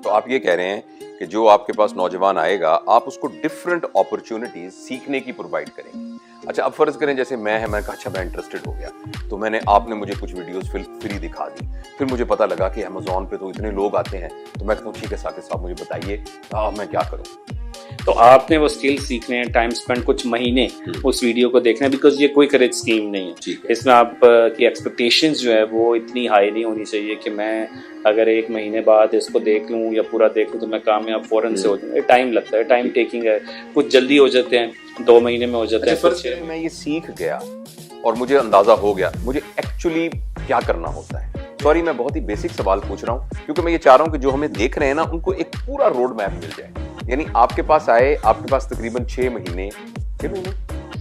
तो आप ये कह रहे हैं कि जो आपके पास नौजवान आएगा आप उसको डिफरेंट अपॉर्चुनिटीज सीखने की प्रोवाइड करेंगे। अच्छा, अब फर्ज करें जैसे मैंने कहा अच्छा मैं इंटरेस्टेड हो गया, तो आपने मुझे कुछ वीडियोस फ्री दिखा दी, फिर मुझे पता लगा कि अमेज़न पे तो इतने लोग आते हैं, तो मैं कहता हूँ ठीक है साकिब साहब मुझे बताइए मैं क्या करूँ। तो आपने वो स्किल सीखने हैं, टाइम स्पेंड कुछ महीने उस वीडियो को देखना है, बिकॉज ये कोई करेज स्कीम नहीं है। इसमें आप की एक्सपेक्टेशंस जो है वो इतनी हाई नहीं होनी चाहिए कि मैं अगर 1 महीने बाद इसको देख लूँ या पूरा देख लूँ तो मैं कामयाब फौरन से हो जाऊँ। टाइम लगता है, टाइम टेकिंग है, कुछ जल्दी हो जाते हैं, 2 महीने में हो जाते हैं। अच्छा, मैं ये सीख गया और मुझे अंदाजा हो गया मुझे एक्चुअली क्या करना होता है। सॉरी मैं बहुत ही बेसिक सवाल पूछ रहा हूँ क्योंकि मैं ये चाह रहा हूँ कि जो हमें देख रहे हैं ना उनको एक पूरा रोड मैप मिल जाए। यानी आपके पास आए, आपके पास तकरीबन 6 महीने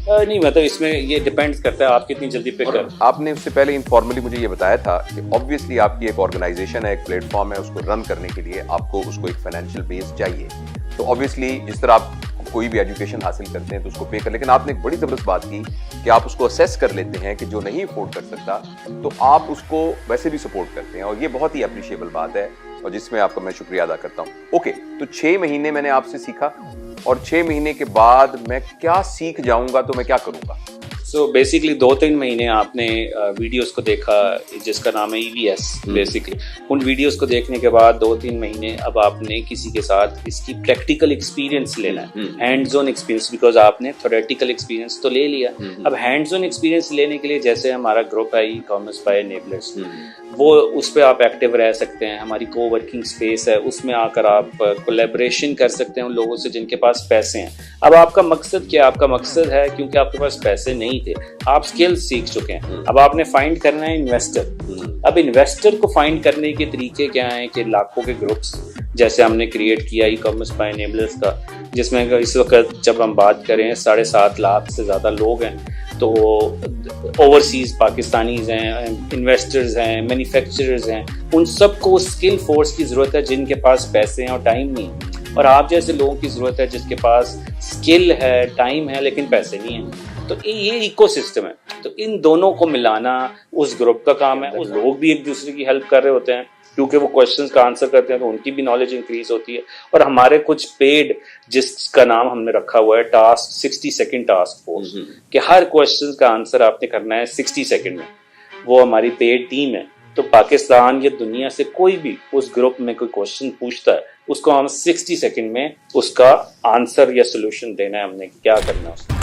नहीं, मतलब इसमें ये डिपेंड्स करता है आप कितनी जल्दी पिक कर। आपने उससे पहले इनफॉर्मली मुझे ये बताया था कि ऑब्वियसली आपकी एक ऑर्गेनाइजेशन है, एक प्लेटफॉर्म है, उसको रन करने के लिए आपको उसको एक फाइनेंशियल बेस चाहिए। तो ऑब्वियसली जिस तरह आप कोई भी एजुकेशन हासिल करते हैं तो उसको पे कर, लेकिन आपने एक बड़ी जबरदस्त बात की कि आप उसको असेस कर लेते हैं कि जो नहीं अफोर्ड कर सकता तो आप उसको वैसे भी सपोर्ट करते हैं, और ये बहुत ही अप्रिशिएबल बात है और जिसमें आपका मैं शुक्रिया अदा करता हूँ। ओके, तो 6 महीने मैंने आपसे सीखा और 6 महीने के बाद मैं क्या सीख जाऊंगा तो मैं क्या करूंगा? सो बेसिकली 2-3 महीने आपने वीडियोस को देखा जिसका नाम है EVS। बेसिकली उन वीडियोस को देखने के बाद 2-3 महीने अब आपने किसी के साथ इसकी प्रैक्टिकल एक्सपीरियंस लेना है, हैंड्स ऑन एक्सपीरियंस, बिकॉज आपने थ्योरेटिकल एक्सपीरियंस तो ले लिया। अब हैंड्स ऑन एक्सपीरियंस लेने के लिए जैसे हमारा ग्रुप है ई-कॉमर्स बाय एनेबलर्स, वो उस पर आप एक्टिव रह सकते हैं। हमारी को वर्किंग स्पेस है, उसमें आकर आप कोलैबोरेशन कर सकते हैं उन लोगों से जिनके पास पैसे हैं। अब आपका मकसद क्या है? आपका मकसद है क्योंकि आपके पास पैसे नहीं थे, आप स्किल्स सीख चुके हैं, अब आपने फाइंड करना है इन्वेस्टर। अब इन्वेस्टर को फाइंड करने के तरीके क्या हैं कि लाखों के ग्रुप्स जैसे हमने क्रिएट किया ई-कॉमर्स बाय एनेबलर्स का, जिसमें इस वक्त जब हम बात करें 7.5 लाख से ज़्यादा लोग हैं, तो ओवरसीज पाकिस्तानीज हैं, इन्वेस्टर्स हैं, मैन्युफैक्चरर्स हैं, उन सबको स्किल फोर्स की ज़रूरत है जिनके पास पैसे हैं और टाइम नहीं। और आप जैसे लोगों की ज़रूरत है जिसके पास स्किल है, टाइम है, लेकिन पैसे नहीं हैं। तो ये इकोसिस्टम है, तो इन दोनों को मिलाना उस ग्रुप का काम है। उस लोग भी एक दूसरे की हेल्प कर रहे होते हैं क्योंकि वो क्वेश्चंस का आंसर करते हैं तो उनकी भी नॉलेज इंक्रीज होती है। और हमारे कुछ पेड, जिसका नाम हमने रखा हुआ है टास्क 60 सेकंड टास्क फोर्स, कि हर क्वेश्चन का आंसर आपने करना है 60 सेकंड में, वो हमारी पेड टीम है। तो पाकिस्तान या दुनिया से कोई भी उस ग्रुप में कोई क्वेश्चन पूछता है उसको हम 60 सेकंड में उसका आंसर या सोल्यूशन देना है हमने, क्या करना है उसको।